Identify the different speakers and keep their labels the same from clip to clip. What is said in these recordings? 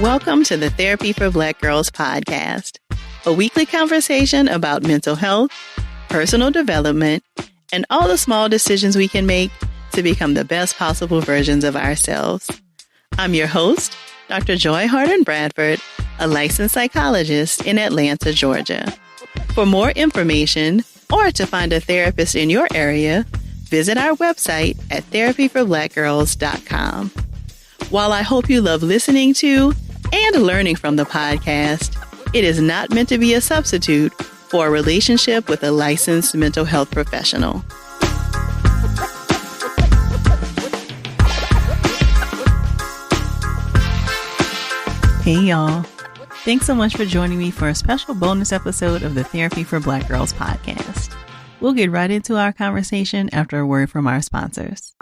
Speaker 1: Welcome to the Therapy for Black Girls podcast, a weekly conversation about mental health, personal development, and all the small decisions we can make to become the best possible versions of ourselves. I'm your host, Dr. Joy Harden Bradford, a licensed psychologist in Atlanta, Georgia. For more information or to find a therapist in your area, visit our website at therapyforblackgirls.com. While I hope you love listening to and learning from the podcast, it is not meant to be a substitute for a relationship with a licensed mental health professional. Hey y'all. Thanks so much for joining me for a special bonus episode of the Therapy for Black Girls podcast. We'll get right into our conversation after a word from our sponsors.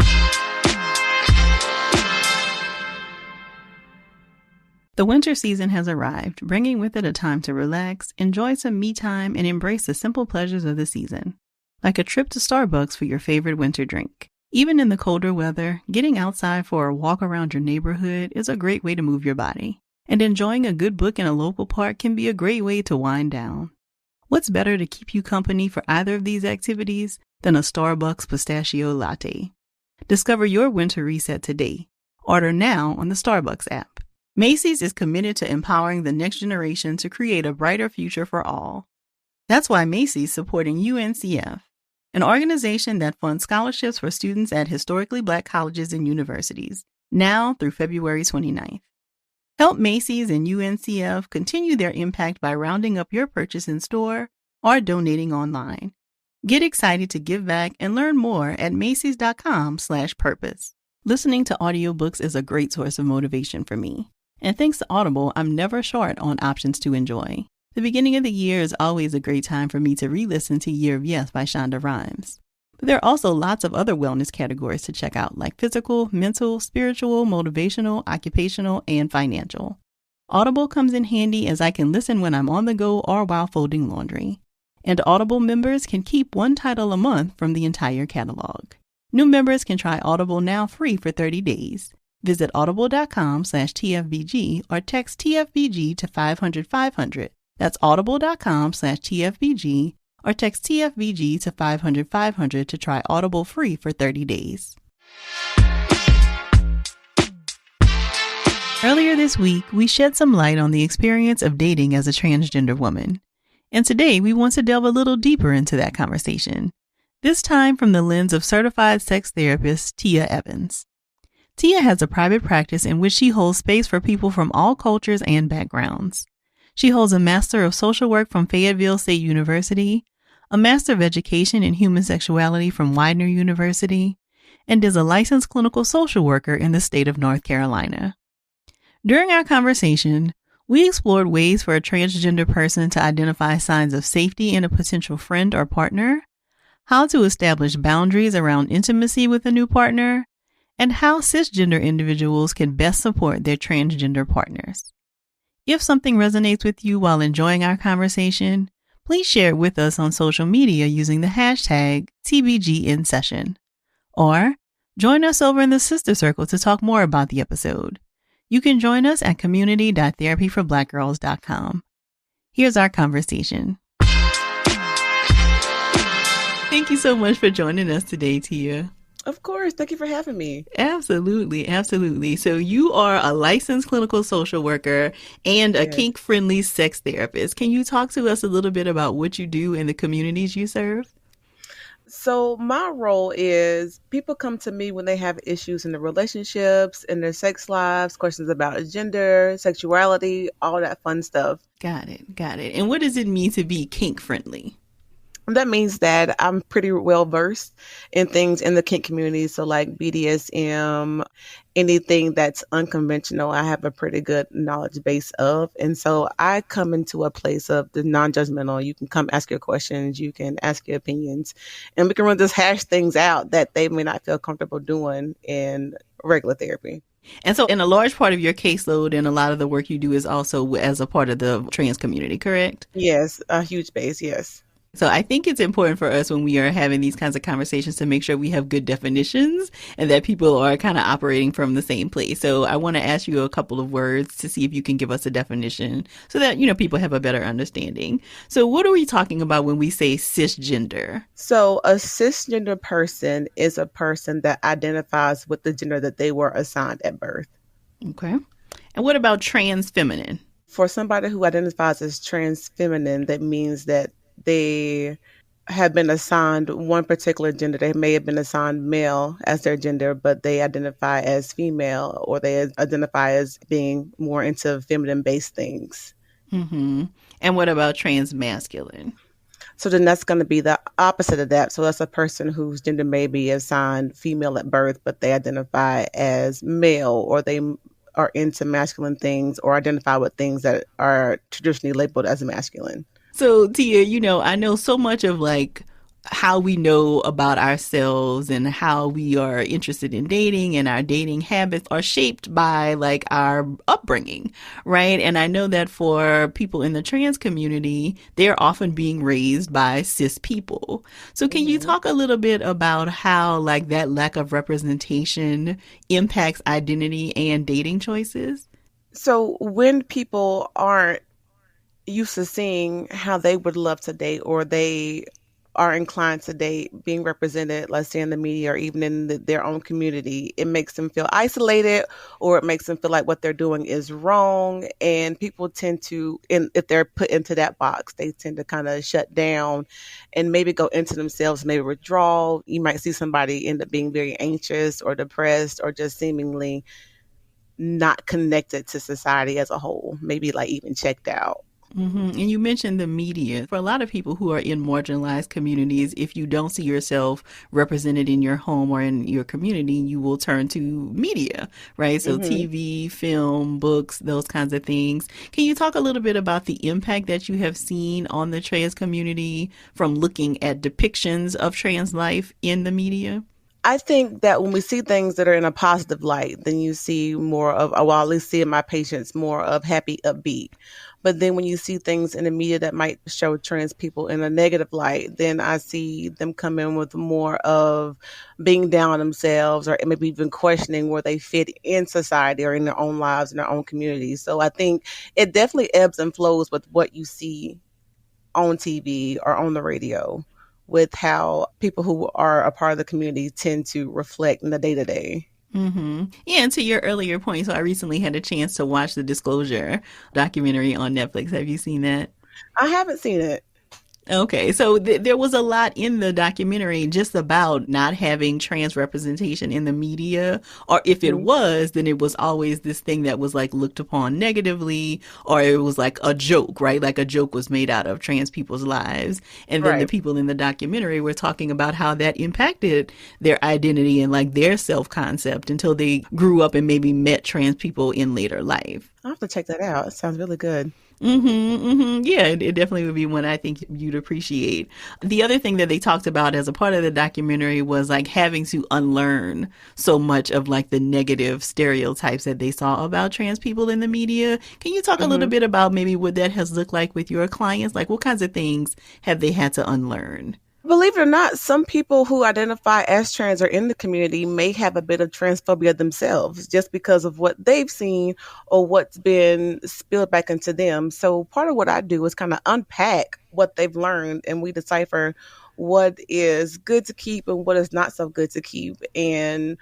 Speaker 1: The winter season has arrived, bringing with it a time to relax, enjoy some me time, and embrace the simple pleasures of the season, like a trip to Starbucks for your favorite winter drink. Even in the colder weather, getting outside for a walk around your neighborhood is a great way to move your body, and enjoying a good book in a local park can be a great way to wind down. What's better to keep you company for either of these activities than a Starbucks pistachio latte? Discover your winter reset today. Order now on the Starbucks app. Macy's is committed to empowering the next generation to create a brighter future for all. That's why Macy's supporting UNCF, an organization that funds scholarships for students at historically Black colleges and universities, now through February 29th. Help Macy's and UNCF continue their impact by rounding up your purchase in store or donating online. Get excited to give back and learn more at macys.com/purpose. Listening to audiobooks is a great source of motivation for me. And thanks to Audible, I'm never short on options to enjoy. The beginning of the year is always a great time for me to re-listen to Year of Yes by Shonda Rhimes. But there are also lots of other wellness categories to check out, like physical, mental, spiritual, motivational, occupational, and financial. Audible comes in handy as I can listen when I'm on the go or while folding laundry. And Audible members can keep one title a month from the entire catalog. New members can try Audible now free for 30 days. Visit audible.com/TFBG or text TFBG to 500-500. That's audible.com/TFBG or text TFBG to 500-500 to try Audible free for 30 days. Earlier this week, we shed some light on the experience of dating as a transgender woman. And today, we want to delve a little deeper into that conversation, this time from the lens of certified sex therapist Tia Evans. Tia has a private practice in which she holds space for people from all cultures and backgrounds. She holds a Master of Social Work from Fayetteville State University, a Master of Education in Human Sexuality from Widener University, and is a licensed clinical social worker in the state of North Carolina. During our conversation, we explored ways for a transgender person to identify signs of safety in a potential friend or partner, how to establish boundaries around intimacy with a new partner, and how cisgender individuals can best support their transgender partners. If something resonates with you while enjoying our conversation, please share it with us on social media using the hashtag TBGInSession. Or join us over in the Sister Circle to talk more about the episode. You can join us at community.therapyforblackgirls.com. Here's our conversation. Thank you so much for joining us today, Tia.
Speaker 2: Of course. Thank you for having me.
Speaker 1: Absolutely. Absolutely. So you are a licensed clinical social worker and a kink-friendly sex therapist. Can you talk to us a little bit about what you do in the communities you serve?
Speaker 2: So my role is people come to me when they have issues in their relationships, in their sex lives, questions about gender, sexuality, all that fun stuff.
Speaker 1: Got it. And what does it mean to be kink-friendly?
Speaker 2: That means that I'm pretty well versed in things in the kink community. So like BDSM, anything that's unconventional, I have a pretty good knowledge base of. And so I come into a place of the non-judgmental. You can come ask your questions. You can ask your opinions. And we can run just hash things out that they may not feel comfortable doing in regular therapy.
Speaker 1: And so in a large part of your caseload and a lot of the work you do is also as a part of the trans community, correct?
Speaker 2: Yes, a huge base, yes.
Speaker 1: So I think it's important for us when we are having these kinds of conversations to make sure we have good definitions and that people are kind of operating from the same place. So I want to ask you a couple of words to see if you can give us a definition so that, people have a better understanding. So what are we talking about when we say cisgender?
Speaker 2: So a cisgender person is a person that identifies with the gender that they were assigned at birth.
Speaker 1: Okay. And what about trans feminine?
Speaker 2: For somebody who identifies as trans feminine, that means that they have been assigned one particular gender. They may have been assigned male as their gender, but they identify as female, or they identify as being more into feminine-based things.
Speaker 1: Mm-hmm. And what about trans masculine?
Speaker 2: So then that's going to be the opposite of that. So that's a person whose gender may be assigned female at birth, but they identify as male, or they are into masculine things, or identify with things that are traditionally labeled as masculine.
Speaker 1: So, Tia, I know so much of like how we know about ourselves and how we are interested in dating, and our dating habits are shaped by like our upbringing, right? And I know that for people in the trans community, they're often being raised by cis people. So can you talk a little bit about how like that lack of representation impacts identity and dating choices?
Speaker 2: So when people aren't used to seeing how they would love to date, or they are inclined to date being represented, let's say in the media or even in their own community, it makes them feel isolated, or it makes them feel like what they're doing is wrong. And people tend to, if they're put into that box, they tend to kind of shut down and maybe go into themselves, maybe withdraw. You might see somebody end up being very anxious or depressed, or just seemingly not connected to society as a whole, maybe like even checked out.
Speaker 1: Mm-hmm. And you mentioned the media. For a lot of people who are in marginalized communities, if you don't see yourself represented in your home or in your community, you will turn to media, right? So TV, film, books, those kinds of things. Can you talk a little bit about the impact that you have seen on the trans community from looking at depictions of trans life in the media?
Speaker 2: I think that when we see things that are in a positive light, then you see more of, well, at least see in my patients, more of happy, upbeat. But then when you see things in the media that might show trans people in a negative light, then I see them come in with more of being down on themselves, or maybe even questioning where they fit in society or in their own lives, in their own communities. So I think it definitely ebbs and flows with what you see on TV or on the radio, with how people who are a part of the community tend to reflect in the day-to-day.
Speaker 1: Mm-hmm. Yeah, and to your earlier point, so I recently had a chance to watch the Disclosure documentary on Netflix. Have you seen that?
Speaker 2: I haven't seen it.
Speaker 1: Okay, so there was a lot in the documentary just about not having trans representation in the media, or if it was, then it was always this thing that was like looked upon negatively, or it was like a joke, right? Like a joke was made out of trans people's lives. And then the people in the documentary were talking about how that impacted their identity and like their self-concept until they grew up and maybe met trans people in later life.
Speaker 2: I'll have to check that out. It sounds really good.
Speaker 1: Yeah, it definitely would be one I think you'd appreciate. The other thing that they talked about as a part of the documentary was like having to unlearn so much of like the negative stereotypes that they saw about trans people in the media. Can you talk a little bit about maybe what that has looked like with your clients? Like what kinds of things have they had to unlearn?
Speaker 2: Believe it or not, some people who identify as trans or in the community may have a bit of transphobia themselves, just because of what they've seen or what's been spilled back into them. So part of what I do is kind of unpack what they've learned, and we decipher what is good to keep and what is not so good to keep. And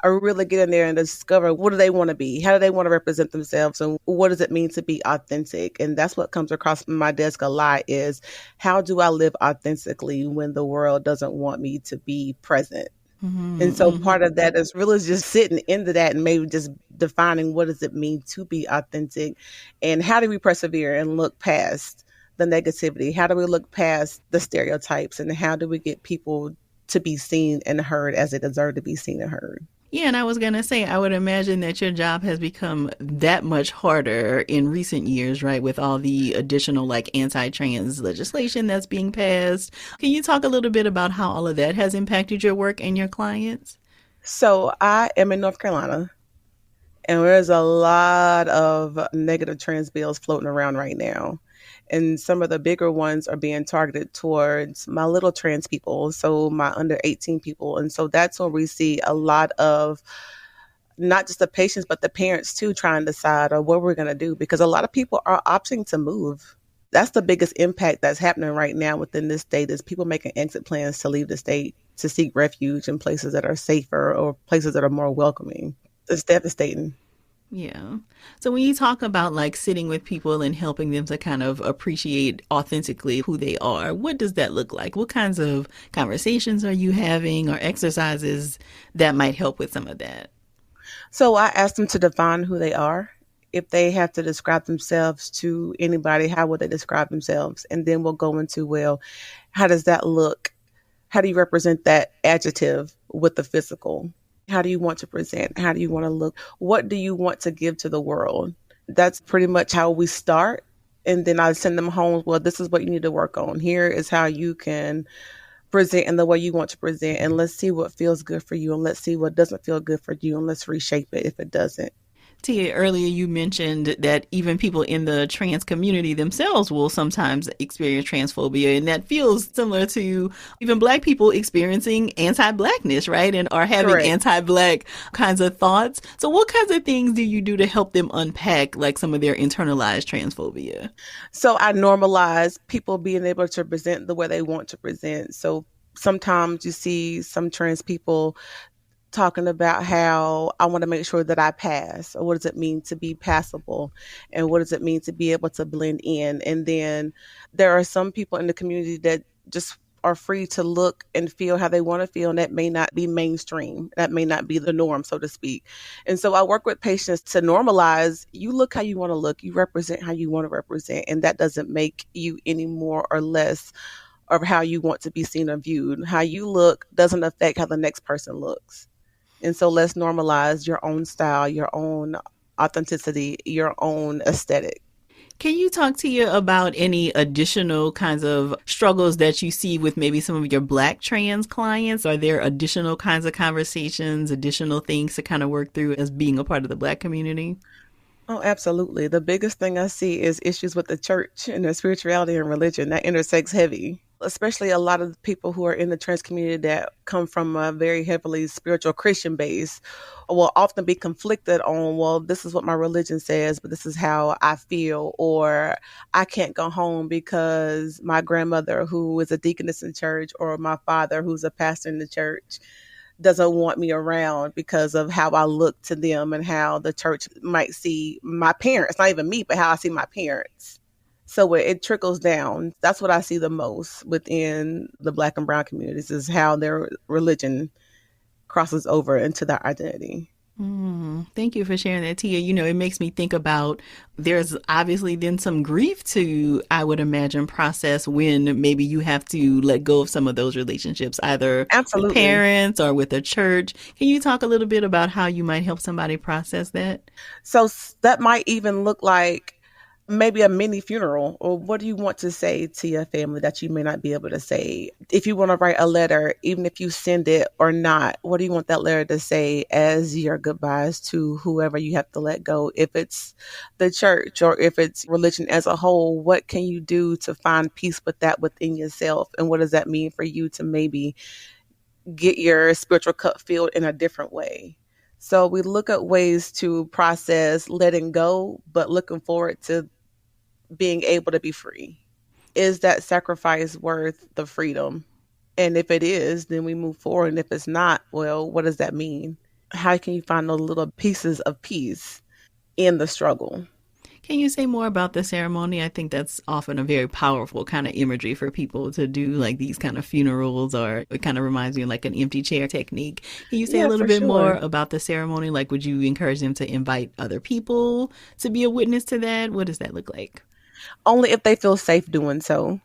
Speaker 2: I really get in there and discover, what do they want to be? How do they want to represent themselves? And what does it mean to be authentic? And that's what comes across my desk a lot, is how do I live authentically when the world doesn't want me to be present? And so part of that is really just sitting into that and maybe just defining, what does it mean to be authentic, and how do we persevere and look past the negativity? How do we look past the stereotypes, and how do we get people to be seen and heard as they deserve to be seen and heard?
Speaker 1: Yeah, and I was going to say, I would imagine that your job has become that much harder in recent years, right? With all the additional like anti-trans legislation that's being passed. Can you talk a little bit about how all of that has impacted your work and your clients?
Speaker 2: So I am in North Carolina, and there's a lot of negative trans bills floating around right now. And some of the bigger ones are being targeted towards my little trans people, so my under 18 people. And so that's where we see a lot of not just the patients, but the parents too, trying to decide on what we're going to do, because a lot of people are opting to move. That's the biggest impact that's happening right now within this state, is people making exit plans to leave the state to seek refuge in places that are safer or places that are more welcoming. It's devastating.
Speaker 1: Yeah. So when you talk about like sitting with people and helping them to kind of appreciate authentically who they are, what does that look like? What kinds of conversations are you having, or exercises that might help with some of that?
Speaker 2: So I asked them to define who they are. If they have to describe themselves to anybody, how would they describe themselves? And then we'll go into, well, how does that look? How do you represent that adjective with the physical? How do you want to present? How do you want to look? What do you want to give to the world? That's pretty much how we start. And then I send them home. Well, this is what you need to work on. Here is how you can present in the way you want to present. And let's see what feels good for you. And let's see what doesn't feel good for you. And let's reshape it if it doesn't.
Speaker 1: Tia, earlier you mentioned that even people in the trans community themselves will sometimes experience transphobia, and that feels similar to even Black people experiencing anti-Blackness, right? And are having
Speaker 2: Correct.
Speaker 1: anti-Black kinds of thoughts. So what kinds of things do you do to help them unpack like some of their internalized transphobia?
Speaker 2: So I normalize people being able to present the way they want to present. So sometimes you see some trans people talking about how I want to make sure that I pass, or what does it mean to be passable, and what does it mean to be able to blend in. And then there are some people in the community that just are free to look and feel how they want to feel, and that may not be mainstream. That may not be the norm, so to speak. And so I work with patients to normalize, you look how you want to look, you represent how you want to represent, and that doesn't make you any more or less of how you want to be seen or viewed. How you look doesn't affect how the next person looks. And so let's normalize your own style, your own authenticity, your own aesthetic.
Speaker 1: Can you talk to you about any additional kinds of struggles that you see with maybe some of your Black trans clients? Are there additional kinds of conversations, additional things to kind of work through as being a part of the Black community?
Speaker 2: Oh, absolutely. The biggest thing I see is issues with the church and their spirituality and religion. That intersects heavy, especially a lot of the people who are in the trans community that come from a very heavily spiritual Christian base will often be conflicted on, well, this is what my religion says, but this is how I feel, or I can't go home because my grandmother, who is a deaconess in church, or my father, who's a pastor in the church, doesn't want me around because of how I look to them and how the church might see my parents, not even me, but how I see my parents. So it trickles down. That's what I see the most within the Black and brown communities, is how their religion crosses over into their identity.
Speaker 1: Thank you for sharing that, Tia. You know, it makes me think about there's obviously then some grief to, I would imagine, process when maybe you have to let go of some of those relationships, either with
Speaker 2: Absolutely.
Speaker 1: parents or with a church. Can you talk a little bit about how you might help somebody process that?
Speaker 2: So that might even look like maybe a mini funeral, or what do you want to say to your family that you may not be able to say? If you want to write a letter, even if you send it or not, what do you want that letter to say as your goodbyes to whoever you have to let go? If it's the church or if it's religion as a whole, what can you do to find peace with that within yourself? And what does that mean for you to maybe get your spiritual cup filled in a different way? So we look at ways to process letting go, but looking forward to being able to be free. Is that sacrifice worth the freedom? And if it is, then we move forward. And if it's not, well, what does that mean? How can you find those little pieces of peace in the struggle?
Speaker 1: Can you say more about the ceremony? I think that's often a very powerful kind of imagery for people to do, like these kind of funerals, or it kind of reminds me of like an empty chair technique. Can you say a
Speaker 2: Yeah,
Speaker 1: little
Speaker 2: for
Speaker 1: bit more
Speaker 2: sure.
Speaker 1: about the ceremony? Like, would you encourage them to invite other people to be a witness to that? What does that look like?
Speaker 2: Only if they feel safe doing so.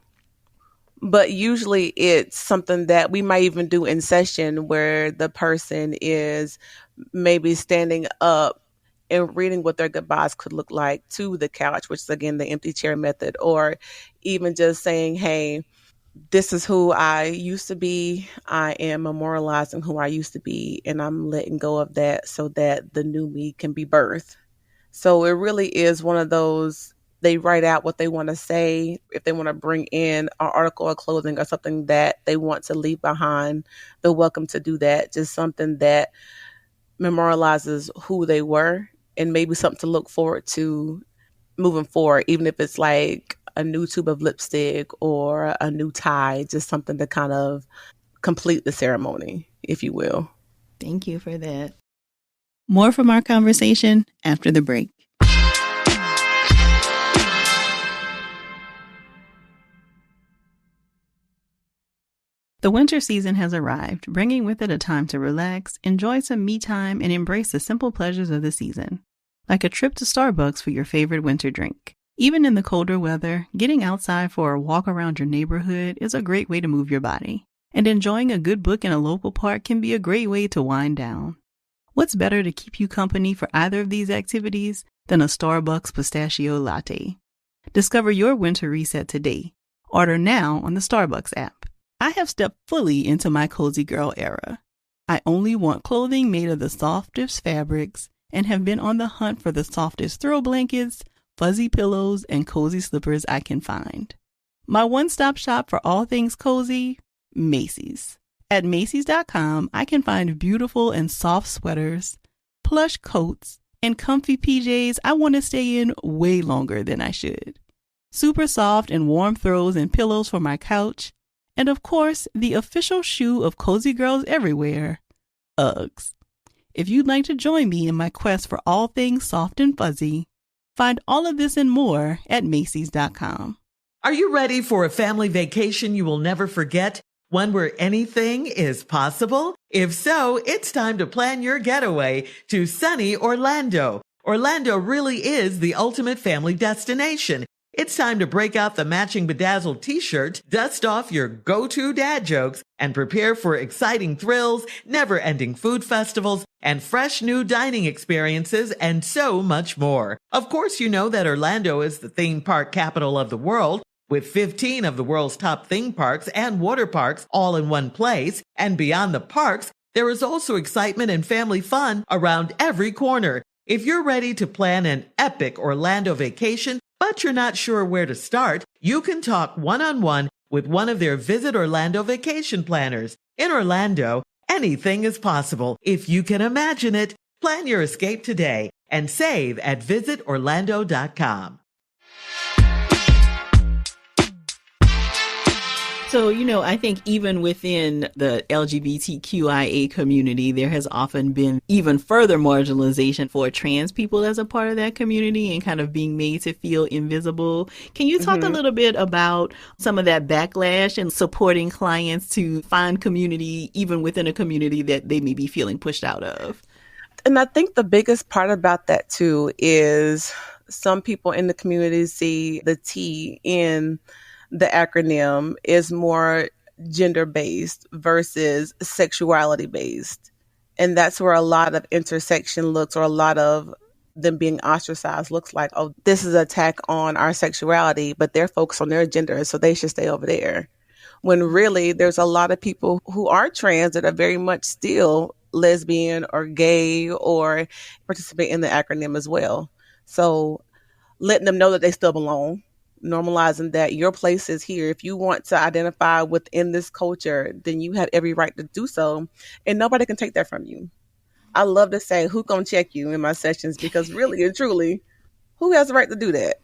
Speaker 2: But usually it's something that we might even do in session, where the person is maybe standing up and reading what their goodbyes could look like to the couch, which is again the empty chair method, or even just saying, hey, this is who I used to be. I am memorializing who I used to be, and I'm letting go of that so that the new me can be birthed. So it really is one of those. They write out what they want to say. If they want to bring in an article or clothing or something that they want to leave behind, they're welcome to do that. Just something that memorializes who they were and maybe something to look forward to moving forward, even if it's like a new tube of lipstick or a new tie, just something to kind of complete the ceremony, if you will.
Speaker 1: Thank you for that. More from our conversation after the break. The winter season has arrived, bringing with it a time to relax, enjoy some me time, and embrace the simple pleasures of the season. Like a trip to Starbucks for your favorite winter drink. Even in the colder weather, getting outside for a walk around your neighborhood is a great way to move your body. And enjoying a good book in a local park can be a great way to wind down. What's better to keep you company for either of these activities than a Starbucks pistachio latte? Discover your winter reset today. Order now on the Starbucks app. I have stepped fully into my cozy girl era. I only want clothing made of the softest fabrics and have been on the hunt for the softest throw blankets, fuzzy pillows, and cozy slippers I can find. My one-stop shop for all things cozy, Macy's. At Macy's.com, I can find beautiful and soft sweaters, plush coats, and comfy PJs I want to stay in way longer than I should. Super soft and warm throws and pillows for my couch, and of course, the official shoe of cozy girls everywhere, Uggs. If you'd like to join me in my quest for all things soft and fuzzy, find all of this and more at Macy's.com.
Speaker 3: Are you ready for a family vacation you will never forget? One where anything is possible? If so, it's time to plan your getaway to sunny Orlando. Orlando really is the ultimate family destination. It's time to break out the matching bedazzled t-shirt, dust off your go-to dad jokes, and prepare for exciting thrills, never-ending food festivals, and fresh new dining experiences, and so much more. Of course, you know that Orlando is the theme park capital of the world, with 15 of the world's top theme parks and water parks all in one place. And beyond the parks, there is also excitement and family fun around every corner. If you're ready to plan an epic Orlando vacation, but you're not sure where to start, you can talk one-on-one with one of their Visit Orlando vacation planners. In Orlando, anything is possible if you can imagine it. Plan your escape today and save at visitorlando.com.
Speaker 1: So, I think even within the LGBTQIA community, there has often been even further marginalization for trans people as a part of that community and kind of being made to feel invisible. Can you talk a little bit about some of that backlash and supporting clients to find community even within a community that they may be feeling pushed out of?
Speaker 2: And I think the biggest part about that too is some people in the community see the T in the acronym is more gender-based versus sexuality-based. And that's where a lot of intersection looks, or a lot of them being ostracized looks like, oh, this is an attack on our sexuality, but they're focused on their gender, so they should stay over there. When really there's a lot of people who are trans that are very much still lesbian or gay or participate in the acronym as well. So letting them know that they still belong, normalizing that your place is here. If you want to identify within this culture, then you have every right to do so, and nobody can take that from you. I love to say, who gonna check you in my sessions? Because really and truly, who has the right to do that?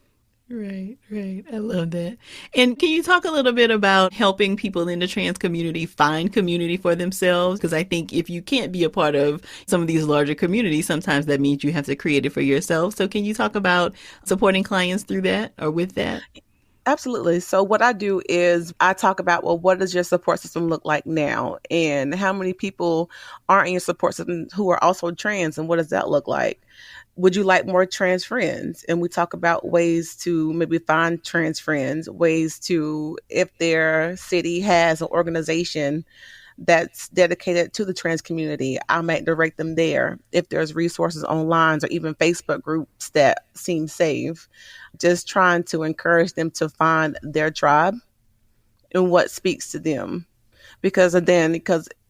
Speaker 1: Right. I love that. And can you talk a little bit about helping people in the trans community find community for themselves? Because I think if you can't be a part of some of these larger communities, sometimes that means you have to create it for yourself. So can you talk about supporting clients through that or with that?
Speaker 2: Absolutely. So what I do is I talk about, well, what does your support system look like now? And how many people are in your support system who are also trans? And what does that look like? Would you like more trans friends? And we talk about ways to maybe find trans friends, ways to, if their city has an organization that's dedicated to the trans community, I might direct them there. If there's resources online or even Facebook groups that seem safe, just trying to encourage them to find their tribe and what speaks to them. Because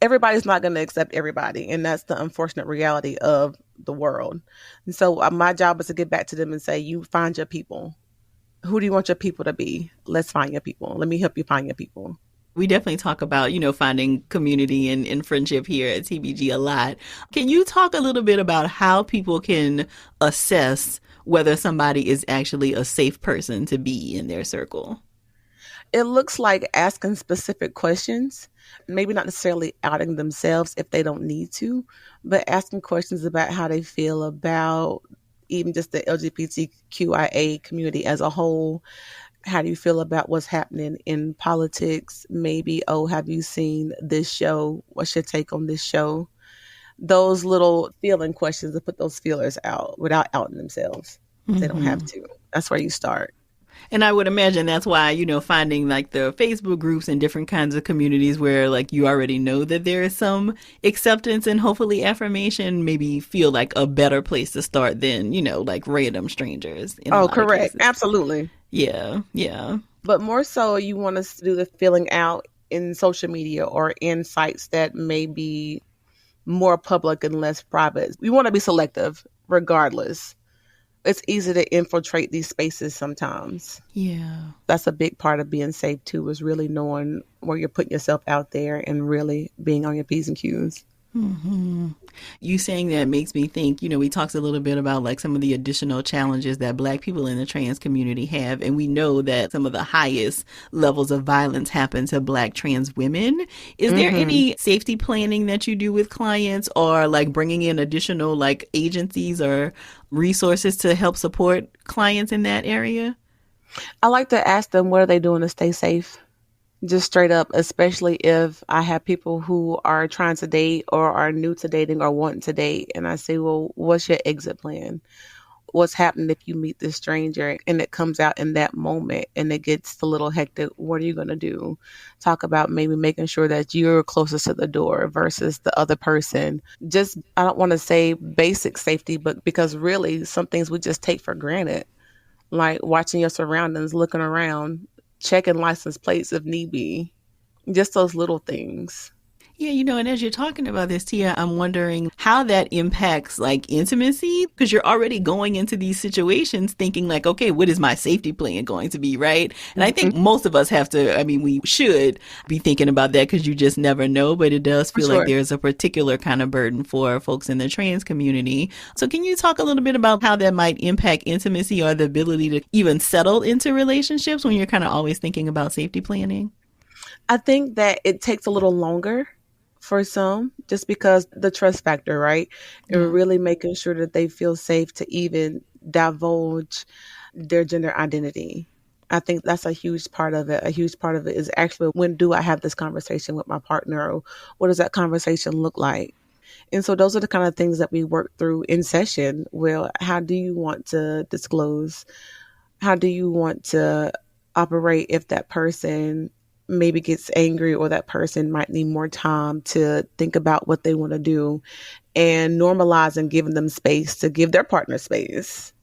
Speaker 2: everybody's not going to accept everybody. And that's the unfortunate reality of the world. And so my job is to get back to them and say, you find your people. Who do you want your people to be? Let's find your people. Let me help you find your people.
Speaker 1: We definitely talk about, finding community and friendship here at TBG a lot. Can you talk a little bit about how people can assess whether somebody is actually a safe person to be in their circle?
Speaker 2: It looks like asking specific questions, maybe not necessarily outing themselves if they don't need to, but asking questions about how they feel about even just the LGBTQIA community as a whole. How do you feel about what's happening in politics? Maybe, oh, have you seen this show? What's your take on this show? Those little feeling questions to put those feelers out without outing themselves. They don't have to. That's where you start.
Speaker 1: And I would imagine that's why, finding like the Facebook groups and different kinds of communities where like you already know that there is some acceptance and hopefully affirmation, maybe feel like a better place to start than, like random strangers.
Speaker 2: Oh, correct. Absolutely.
Speaker 1: Yeah. Yeah.
Speaker 2: But more so, you want us to do the filling out in social media or in sites that may be more public and less private. We want to be selective regardless. It's easy to infiltrate these spaces sometimes.
Speaker 1: Yeah.
Speaker 2: That's a big part of being safe too, is really knowing where you're putting yourself out there and really being on your P's and Q's.
Speaker 1: Mm-hmm. You saying that makes me think, we talked a little bit about like some of the additional challenges that Black people in the trans community have. And we know that some of the highest levels of violence happen to Black trans women. Is there any safety planning that you do with clients, or like bringing in additional like agencies or resources to help support clients in that area?
Speaker 2: I like to ask them, what are they doing to stay safe? Just straight up, especially if I have people who are trying to date or are new to dating or wanting to date. And I say, well, what's your exit plan? What's happening if you meet this stranger and it comes out in that moment and it gets a little hectic? What are you going to do? Talk about maybe making sure that you're closest to the door versus the other person. Just, I don't want to say basic safety, but because really some things we just take for granted, like watching your surroundings, looking around, checking license plates if need be. Just those little things.
Speaker 1: Yeah, and as you're talking about this, Tia, I'm wondering how that impacts like intimacy, because you're already going into these situations thinking like, okay, what is my safety plan going to be, right? And I think most of us have to, we should be thinking about that because you just never know, but it does feel like there's a particular kind of burden for folks in the trans community. So can you talk a little bit about how that might impact intimacy or the ability to even settle into relationships when you're kind of always thinking about safety planning?
Speaker 2: I think that it takes a little longer for some, just because the trust factor, right? And really making sure that they feel safe to even divulge their gender identity. I think that's a huge part of it. A huge part of it is actually, when do I have this conversation with my partner? Or what does that conversation look like? And so those are the kind of things that we work through in session. Well, how do you want to disclose? How do you want to operate if that person maybe gets angry, or that person might need more time to think about what they want to do, and normalizing giving them space to give their partner space,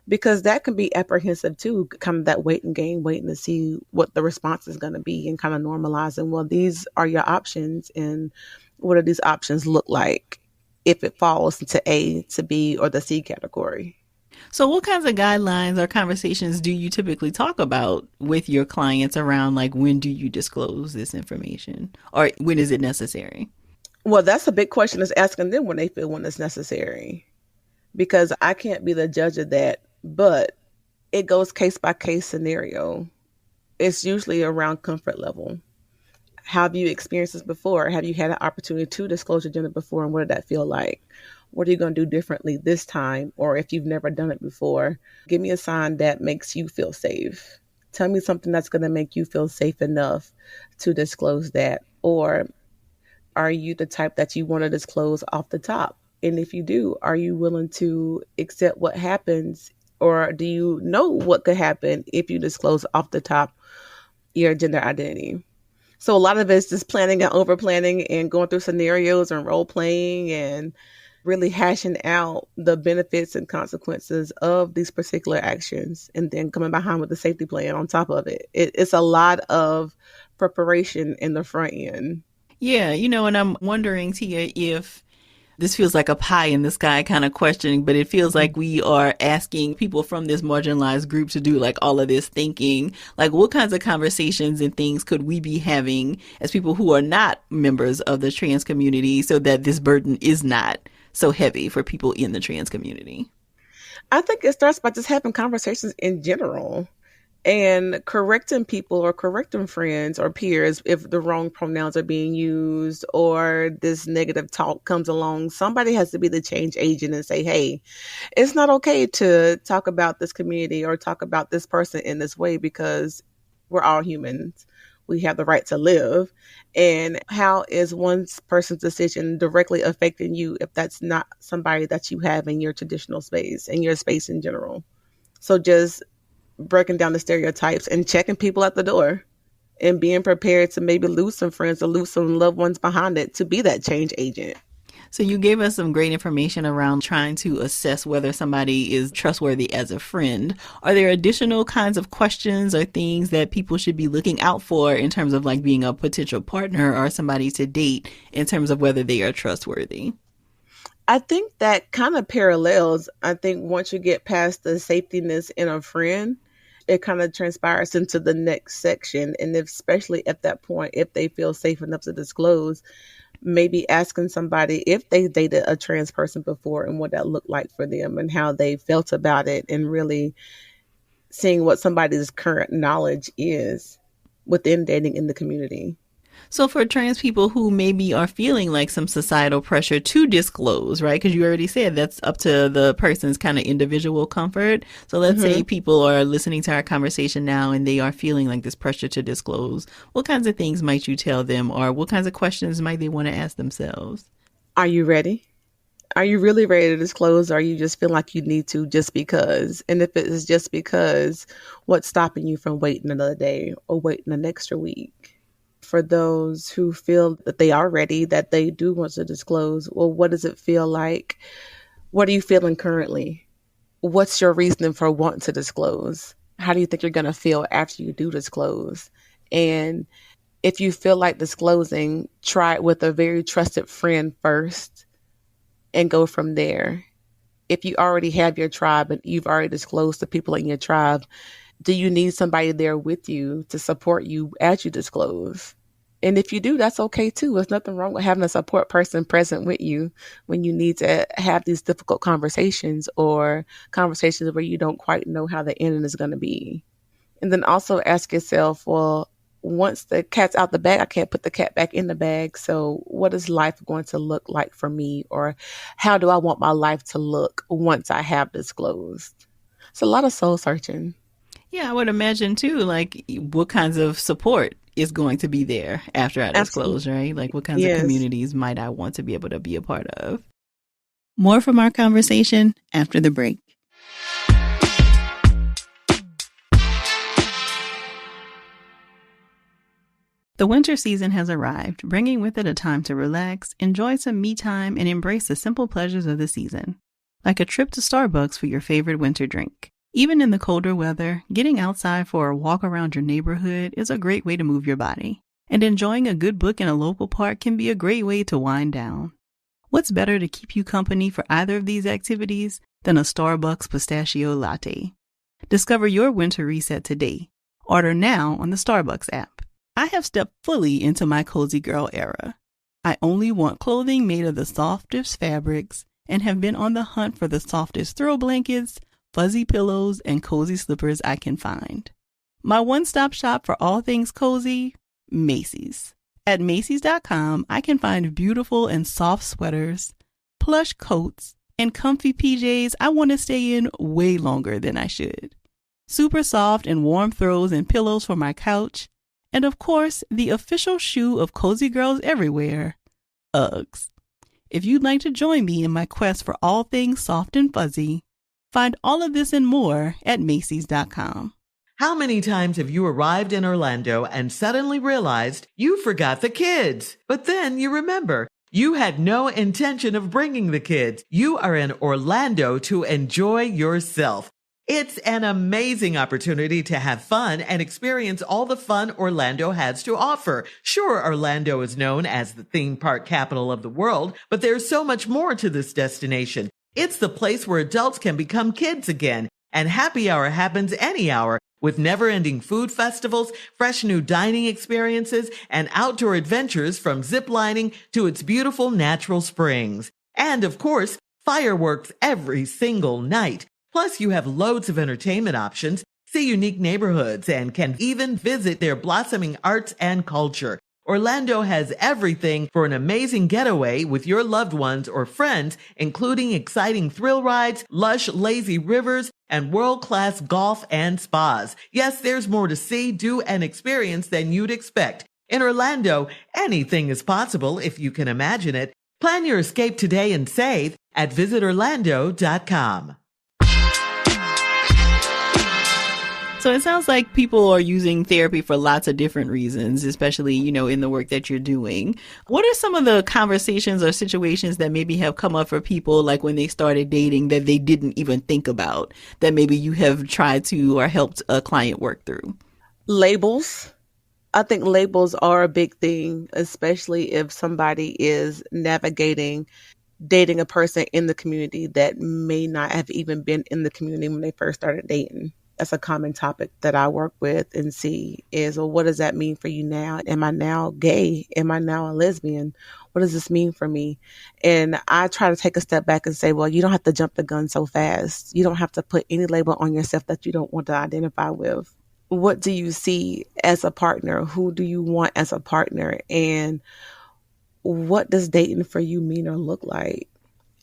Speaker 2: because that can be apprehensive too, kind of that waiting game, waiting to see what the response is going to be, and kind of normalizing, well, these are your options, and what do these options look like if it falls into A, to B, or the C category.
Speaker 1: So what kinds of guidelines or conversations do you typically talk about with your clients around like, when do you disclose this information, or when is it necessary?
Speaker 2: Well, that's a big question, is asking them when they feel when it's necessary, because I can't be the judge of that, but it goes case by case scenario. It's usually around comfort level. Have you experienced this before? Have you had an opportunity to disclose your gender before, and what did that feel like? What are you going to do differently this time? Or if you've never done it before, give me a sign that makes you feel safe. Tell me something that's going to make you feel safe enough to disclose that. Or are you the type that you want to disclose off the top? And if you do, are you willing to accept what happens? Or do you know what could happen if you disclose off the top your gender identity? So a lot of it's just planning and over planning and going through scenarios and role playing and really hashing out the benefits and consequences of these particular actions, and then coming behind with the safety plan on top of it. It's a lot of preparation in the front end.
Speaker 1: Yeah, and I'm wondering, Tia, if This feels like a pie in the sky kind of question, but it feels like we are asking people from this marginalized group to do like all of this thinking. Like, what kinds of conversations and things could we be having as people who are not members of the trans community so that this burden is not so heavy for people in the trans community?
Speaker 2: I think it starts by just having conversations in general and correcting people or correcting friends or peers if the wrong pronouns are being used or this negative talk comes along. Somebody has to be the change agent and say, hey, it's not okay to talk about this community or talk about this person in this way because we're all humans. We have the right to live. And how is one person's decision directly affecting you if that's not somebody that you have in your traditional space and your space in general? So just breaking down the stereotypes and checking people at the door and being prepared to maybe lose some friends or lose some loved ones behind it to be that change agent.
Speaker 1: So you gave us some great information around trying to assess whether somebody is trustworthy as a friend. Are there additional kinds of questions or things that people should be looking out for in terms of like being a potential partner or somebody to date in terms of whether they are trustworthy?
Speaker 2: I think that kind of parallels. I think once you get past the safetiness in a friend, it kind of transpires into the next section. And especially at that point, if they feel safe enough to disclose, maybe asking somebody if they dated a trans person before and what that looked like for them and how they felt about it, and really seeing what somebody's current knowledge is within dating in the community.
Speaker 1: So for trans people who maybe are feeling like some societal pressure to disclose, right? Because you already said that's up to the person's kind of individual comfort. So let's say people are listening to our conversation now and they are feeling like this pressure to disclose. What kinds of things might you tell them, or what kinds of questions might they want to ask themselves?
Speaker 2: Are you ready? Are you really ready to disclose, or are you just feeling like you need to just because? And if it is just because, what's stopping you from waiting another day or waiting an extra week? For those who feel that they are ready, that they do want to disclose, well, what does it feel like? What are you feeling currently? What's your reasoning for wanting to disclose? How do you think you're going to feel after you do disclose? And if you feel like disclosing, try it with a very trusted friend first and go from there. If you already have your tribe and you've already disclosed to people in your tribe, do you need somebody there with you to support you as you disclose? And if you do, that's okay too. There's nothing wrong with having a support person present with you when you need to have these difficult conversations or conversations where you don't quite know how the ending is going to be. And then also ask yourself, well, once the cat's out the bag, I can't put the cat back in the bag. So what is life going to look like for me? Or how do I want my life to look once I have disclosed? It's a lot of soul searching.
Speaker 1: Yeah, I would imagine too, like what kinds of support is going to be there after I disclose, right? Like what kinds of communities might I want to be able to be a part of? More from our conversation after the break. The winter season has arrived, bringing with it a time to relax, enjoy some me time, and embrace the simple pleasures of the season. Like a trip to Starbucks for your favorite winter drink. Even in the colder weather, getting outside for a walk around your neighborhood is a great way to move your body. And enjoying a good book in a local park can be a great way to wind down. What's better to keep you company for either of these activities than a Starbucks pistachio latte? Discover your winter reset today. Order now on the Starbucks app. I have stepped fully into my cozy girl era. I only want clothing made of the softest fabrics and have been on the hunt for the softest throw blankets, fuzzy pillows, and cozy slippers I can find. My one-stop shop for all things cozy, Macy's. At Macy's.com, I can find beautiful and soft sweaters, plush coats, and comfy PJs I want to stay in way longer than I should. Super soft and warm throws and pillows for my couch, and of course, the official shoe of cozy girls everywhere, Uggs. If you'd like to join me in my quest for all things soft and fuzzy, find all of this and more at Macy's.com.
Speaker 3: How many times have you arrived in Orlando and suddenly realized you forgot the kids? But then you remember, you had no intention of bringing the kids. You are in Orlando to enjoy yourself. It's an amazing opportunity to have fun and experience all the fun Orlando has to offer. Sure, Orlando is known as the theme park capital of the world, but there's so much more to this destination. It's the place where adults can become kids again, and happy hour happens any hour with never-ending food festivals, fresh new dining experiences, and outdoor adventures from ziplining to its beautiful natural springs. And of course, fireworks every single night. Plus, you have loads of entertainment options, see unique neighborhoods, and can even visit their blossoming arts and culture. Orlando has everything for an amazing getaway with your loved ones or friends, including exciting thrill rides, lush, lazy rivers, and world-class golf and spas. Yes, there's more to see, do, and experience than you'd expect. In Orlando, anything is possible if you can imagine it. Plan your escape today and save at visitorlando.com.
Speaker 1: So it sounds like people are using therapy for lots of different reasons, especially, in the work that you're doing. What are some of the conversations or situations that maybe have come up for people, like when they started dating, that they didn't even think about, that maybe you have tried to or helped a client work through?
Speaker 2: Labels. I think labels are a big thing, especially if somebody is navigating dating a person in the community that may not have even been in the community when they first started dating. That's a common topic that I work with and see is, well, what does that mean for you now? Am I now gay? Am I now a lesbian? What does this mean for me? And I try to take a step back and say, well, you don't have to jump the gun so fast. You don't have to put any label on yourself that you don't want to identify with. What do you see as a partner? Who do you want as a partner? And what does dating for you mean or look like?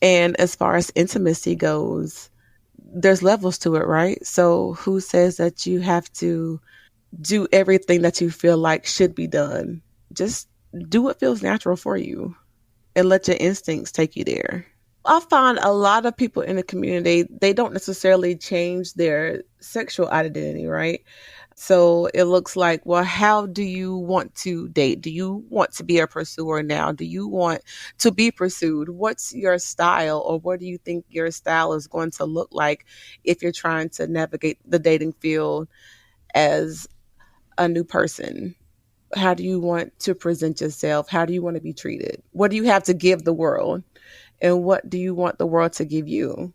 Speaker 2: And as far as intimacy goes, there's levels to it, right? So who says that you have to do everything that you feel like should be done? Just do what feels natural for you and let your instincts take you there. I find a lot of people in the community, they don't necessarily change their sexual identity, right? So it looks like, well, how do you want to date? Do you want to be a pursuer now? Do you want to be pursued? What's your style, or what do you think your style is going to look like if you're trying to navigate the dating field as a new person? How do you want to present yourself? How do you want to be treated? What do you have to give the world? And what do you want the world to give you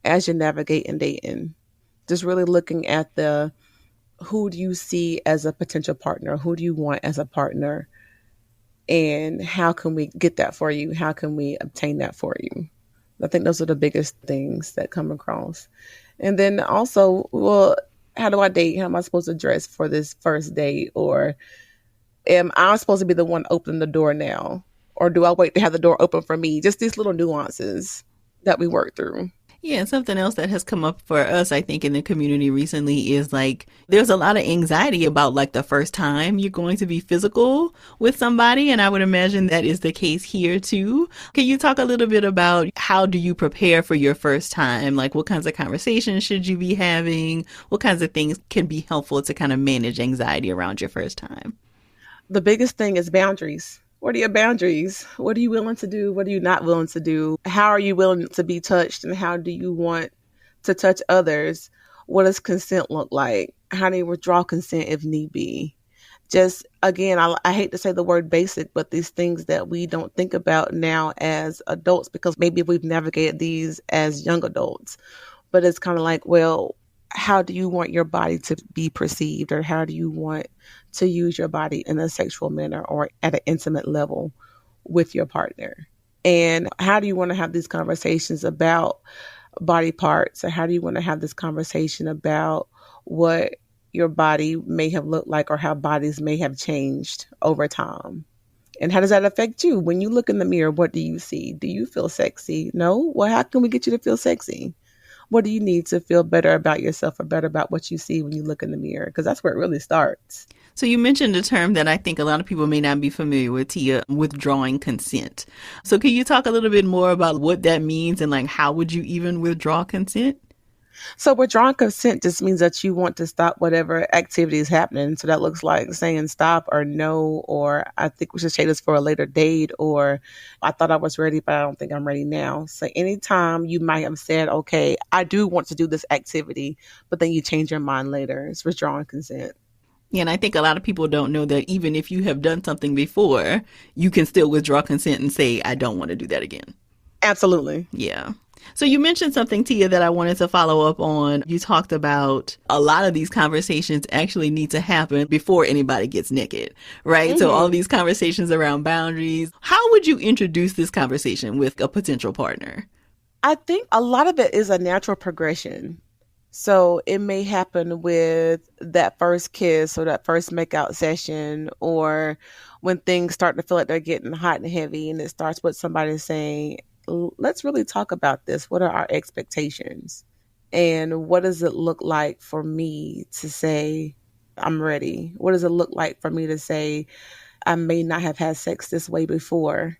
Speaker 2: as you're navigating dating? Just really looking at who do you see as a potential partner? Who do you want as a partner? And how can we get that for you? How can we obtain that for you? I think those are the biggest things that come across. And then also, well, how do I date? How am I supposed to dress for this first date? Or am I supposed to be the one opening the door now? Or do I wait to have the door open for me? Just these little nuances that we work through.
Speaker 1: Yeah, and something else that has come up for us, I think, in the community recently is like there's a lot of anxiety about like the first time you're going to be physical with somebody. And I would imagine that is the case here too. Can you talk a little bit about how do you prepare for your first time? Like what kinds of conversations should you be having? What kinds of things can be helpful to kind of manage anxiety around your first time?
Speaker 2: The biggest thing is boundaries. What are your boundaries? What are you willing to do? What are you not willing to do? How are you willing to be touched? And how do you want to touch others? What does consent look like? How do you withdraw consent if need be? Just, again, I hate to say the word basic, but these things that we don't think about now as adults, because maybe we've navigated these as young adults. But it's kind of like, well, how do you want your body to be perceived, or how do you want to use your body in a sexual manner or at an intimate level with your partner? And how do you want to have these conversations about body parts, or how do you want to have this conversation about what your body may have looked like or how bodies may have changed over time? And how does that affect you? When you look in the mirror, what do you see? Do you feel sexy? No? Well, how can we get you to feel sexy? What do you need to feel better about yourself or better about what you see when you look in the mirror? Because that's where it really starts.
Speaker 1: So you mentioned a term that I think a lot of people may not be familiar with, Tia, withdrawing consent. So can you talk a little bit more about what that means and like how would you even withdraw consent?
Speaker 2: So withdrawing consent just means that you want to stop whatever activity is happening. So that looks like saying stop or no, or I think we should say this for a later date, or I thought I was ready, but I don't think I'm ready now. So anytime you might have said, okay, I do want to do this activity, but then you change your mind later, it's withdrawing consent.
Speaker 1: Yeah, and I think a lot of people don't know that even if you have done something before, you can still withdraw consent and say, I don't want to do that again.
Speaker 2: Absolutely.
Speaker 1: Yeah. So you mentioned something, Tia, that I wanted to follow up on. You talked about a lot of these conversations actually need to happen before anybody gets naked, right? So all these conversations around boundaries. How would you introduce this conversation with a potential partner?
Speaker 2: I think a lot of it is a natural progression. So it may happen with that first kiss or that first makeout session, or when things start to feel like they're getting hot and heavy, and it starts with somebody saying, let's really talk about this. What are our expectations? And what does it look like for me to say, I'm ready? What does it look like for me to say, I may not have had sex this way before,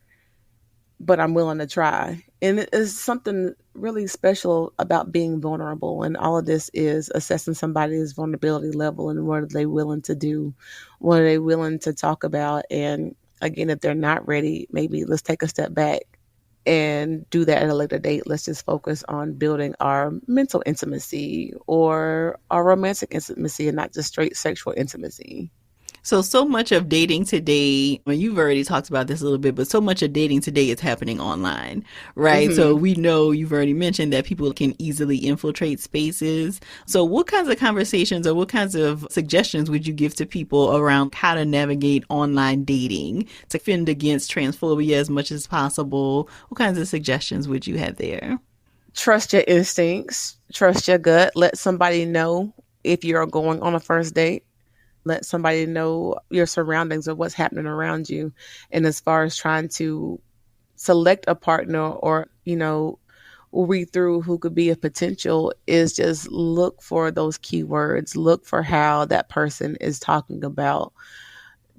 Speaker 2: but I'm willing to try? And it is something really special about being vulnerable. And all of this is assessing somebody's vulnerability level and what are they willing to do? What are they willing to talk about? And again, if they're not ready, maybe let's take a step back and do that at a later date. Let's just focus on building our mental intimacy or our romantic intimacy and not just straight sexual intimacy.
Speaker 1: So much of dating today, well, you've already talked about this a little bit, but so much of dating today is happening online, right? So we know you've already mentioned that people can easily infiltrate spaces. So what kinds of conversations or what kinds of suggestions would you give to people around how to navigate online dating to fend against transphobia as much as possible? What kinds of suggestions would you have there?
Speaker 2: Trust your instincts, trust your gut. Let somebody know if you're going on a first date. Let somebody know your surroundings or what's happening around you. And as far as trying to select a partner or, read through who could be a potential, is just look for those keywords. Look for how that person is talking about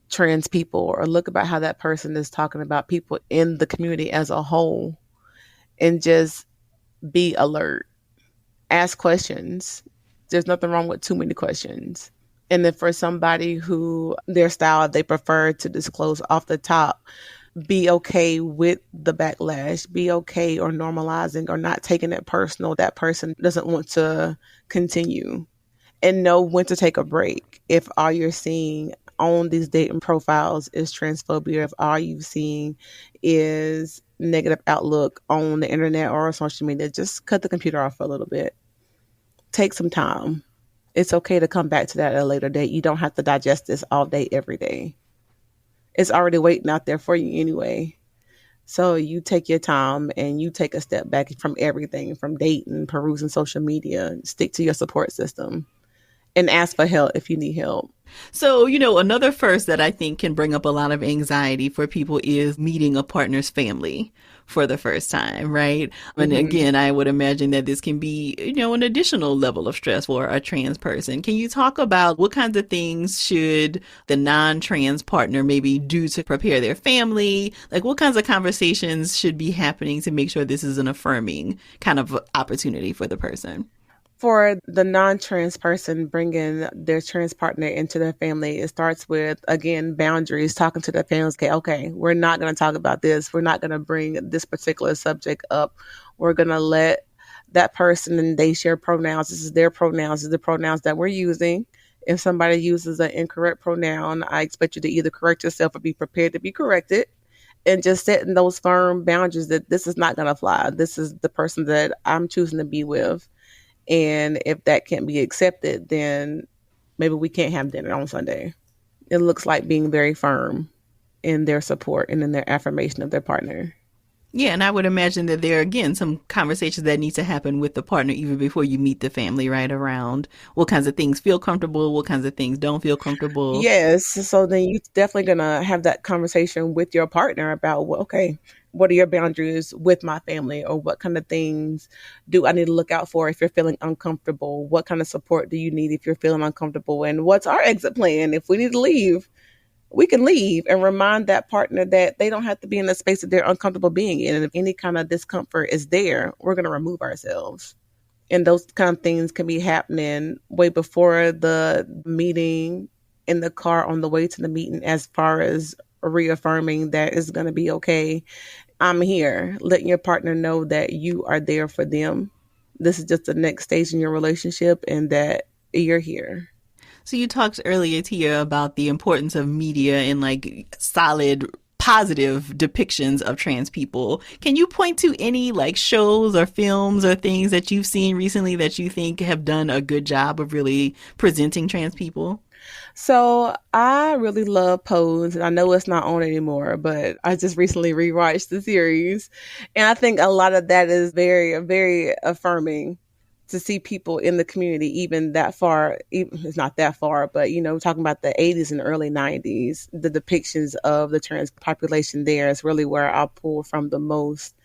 Speaker 2: trans people, or look about how that person is talking about people in the community as a whole, and just be alert. Ask questions. There's nothing wrong with too many questions. And then for somebody who their style, they prefer to disclose off the top, be okay with the backlash, be okay or normalizing or not taking it personal. That person doesn't want to continue, and know when to take a break. If all you're seeing on these dating profiles is transphobia, if all you've seen is negative outlook on the internet or on social media, just cut the computer off for a little bit. Take some time. It's okay to come back to that at a later date. You don't have to digest this all day, every day. It's already waiting out there for you anyway. So you take your time and you take a step back from everything, from dating, perusing social media. Stick to your support system and ask for help if you need help.
Speaker 1: So, another first that I think can bring up a lot of anxiety for people is meeting a partner's family for the first time, right? And again, I would imagine that this can be, an additional level of stress for a trans person. Can you talk about what kinds of things should the non-trans partner maybe do to prepare their family? Like, what kinds of conversations should be happening to make sure this is an affirming kind of opportunity for the person?
Speaker 2: For the non-trans person bringing their trans partner into their family, it starts with, again, boundaries, talking to their families. Okay, we're not going to talk about this. We're not going to bring this particular subject up. We're going to let that person, and they share pronouns. This is their pronouns. This is the pronouns that we're using. If somebody uses an incorrect pronoun, I expect you to either correct yourself or be prepared to be corrected. And just setting those firm boundaries that this is not going to fly. This is the person that I'm choosing to be with. And if that can't be accepted, then maybe we can't have dinner on Sunday. It looks like being very firm in their support and in their affirmation of their partner.
Speaker 1: Yeah, and I would imagine that there are, again, some conversations that need to happen with the partner even before you meet the family, right, around what kinds of things feel comfortable, what kinds of things don't feel comfortable.
Speaker 2: Yes. So then you're definitely going to have that conversation with your partner about, well, okay, what are your boundaries with my family, or what kind of things do I need to look out for if you're feeling uncomfortable? What kind of support do you need if you're feeling uncomfortable? And what's our exit plan? If we need to leave, we can leave, and remind that partner that they don't have to be in a space that they're uncomfortable being in. And if any kind of discomfort is there, we're going to remove ourselves. And those kind of things can be happening way before the meeting, in the car on the way to the meeting, as far as reaffirming that it's going to be okay. I'm here. Letting your partner know that you are there for them. This is just the next stage in your relationship and that you're here.
Speaker 1: So you talked earlier, Tia, about the importance of media and like solid, positive depictions of trans people. Can you point to any like shows or films or things that you've seen recently that you think have done a good job of really presenting trans people?
Speaker 2: So I really love Pose, and I know it's not on anymore, but I just recently rewatched the series. And I think a lot of that is very, very affirming to see people in the community, even that far, it's not that far, but, talking about the 80s and early 90s, the depictions of the trans population there is really where I pull from the most.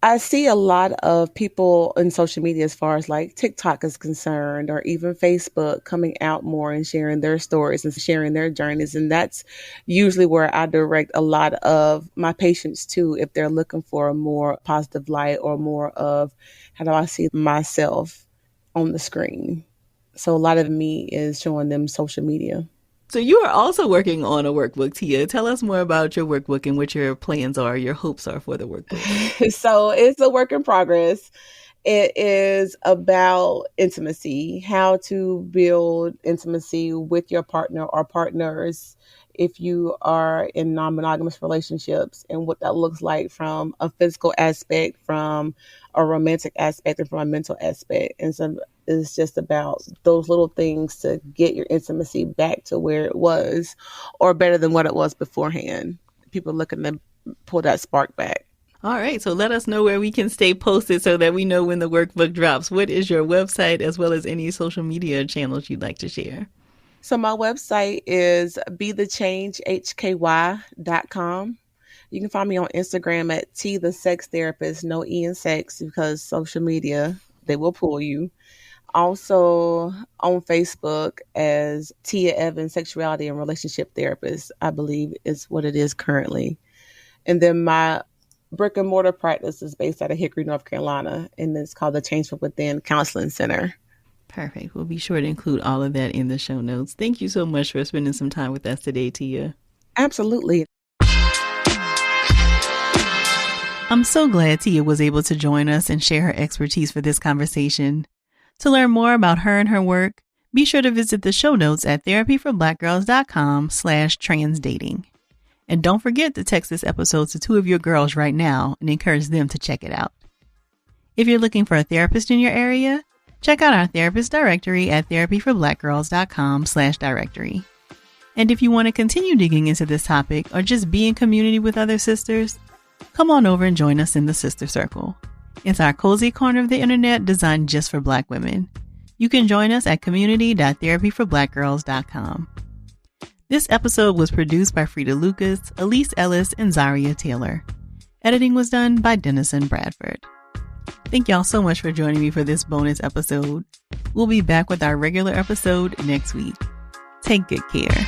Speaker 2: I see a lot of people in social media, as far as like TikTok is concerned, or even Facebook, coming out more and sharing their stories and sharing their journeys. And that's usually where I direct a lot of my patients to, if they're looking for a more positive light or more of how do I see myself on the screen. So a lot of me is showing them social media.
Speaker 1: So you are also working on a workbook, Tia. Tell us more about your workbook and what your plans are, your hopes are for the workbook.
Speaker 2: So it's a work in progress. It is about intimacy, how to build intimacy with your partner or partners if you are in non-monogamous relationships, and what that looks like from a physical aspect, from a romantic aspect, and from a mental aspect. And so it's just about those little things to get your intimacy back to where it was, or better than what it was beforehand. People looking to pull that spark back.
Speaker 1: All right. So let us know where we can stay posted so that we know when the workbook drops. What is your website, as well as any social media channels you'd like to share?
Speaker 2: So my website is bethechangehky.com. You can find me on Instagram at T the Sex Therapist, no E in sex, because social media, they will pull you. Also on Facebook as Tia Evans, Sexuality and Relationship Therapist, I believe is what it is currently. And then my brick and mortar practice is based out of Hickory, North Carolina, and it's called the Change from Within Counseling Center.
Speaker 1: Perfect. We'll be sure to include all of that in the show notes. Thank you so much for spending some time with us today, Tia.
Speaker 2: Absolutely.
Speaker 1: I'm so glad Tia was able to join us and share her expertise for this conversation. To learn more about her and her work, be sure to visit the show notes at therapyforblackgirls.com/transdating. And don't forget to text this episode to 2 of your girls right now and encourage them to check it out. If you're looking for a therapist in your area, check out our therapist directory at therapyforblackgirls.com/directory. And if you want to continue digging into this topic or just be in community with other sisters, come on over and join us in the Sister Circle. It's our cozy corner of the internet designed just for Black women. You can join us at community.therapyforblackgirls.com. This episode was produced by Fredia Lucas, Ellice, Ellis, and Zariah Taylor. Editing was done by Dennison, Bradford. Thank y'all so much for joining me for this bonus episode. We'll be back with our regular episode next week. Take good care.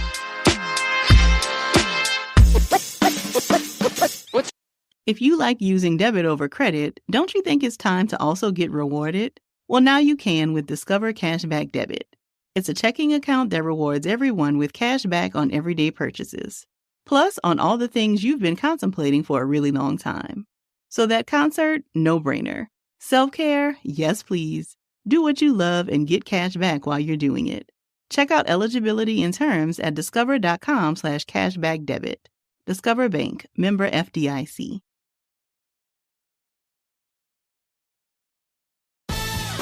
Speaker 1: If you like using debit over credit, don't you think it's time to also get rewarded? Well, now you can with Discover Cashback Debit. It's a checking account that rewards everyone with cash back on everyday purchases. Plus, on all the things you've been contemplating for a really long time. So that concert, no-brainer. Self-care, yes please. Do what you love and get cash back while you're doing it. Check out eligibility and terms at discover.com/cashbackdebit. Discover Bank, member FDIC.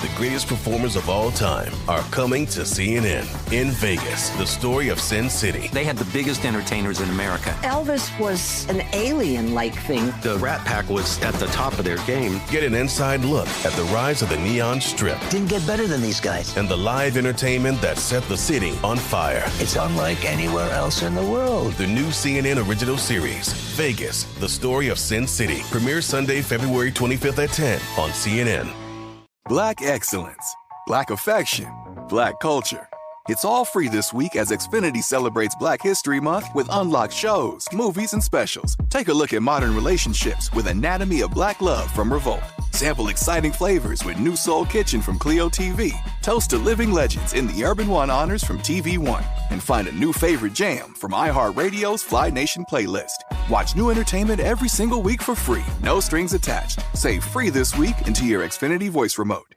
Speaker 4: The greatest performers of all time are coming to CNN in Vegas. The story of Sin City.
Speaker 5: They had the biggest entertainers in America.
Speaker 6: Elvis was an alien-like thing.
Speaker 7: The Rat Pack was at the top of their game.
Speaker 4: Get an inside look at the rise of the Neon Strip.
Speaker 6: Didn't get better than these guys.
Speaker 4: And the live entertainment that set the city on fire.
Speaker 6: It's unlike anywhere else in the world.
Speaker 4: The new CNN original series, Vegas, The Story of Sin City, premieres Sunday, February 25th at 10 on CNN.
Speaker 8: Black excellence, Black affection, Black culture. It's all free this week as Xfinity celebrates Black History Month with unlocked shows, movies, and specials. Take a look at modern relationships with Anatomy of Black Love from Revolt. Sample exciting flavors with new Soul Kitchen from Clio TV. Toast to living legends in the Urban One Honors from TV One. And find a new favorite jam from iHeartRadio's Fly Nation playlist. Watch new entertainment every single week for free. No strings attached. Save free this week into your Xfinity voice remote.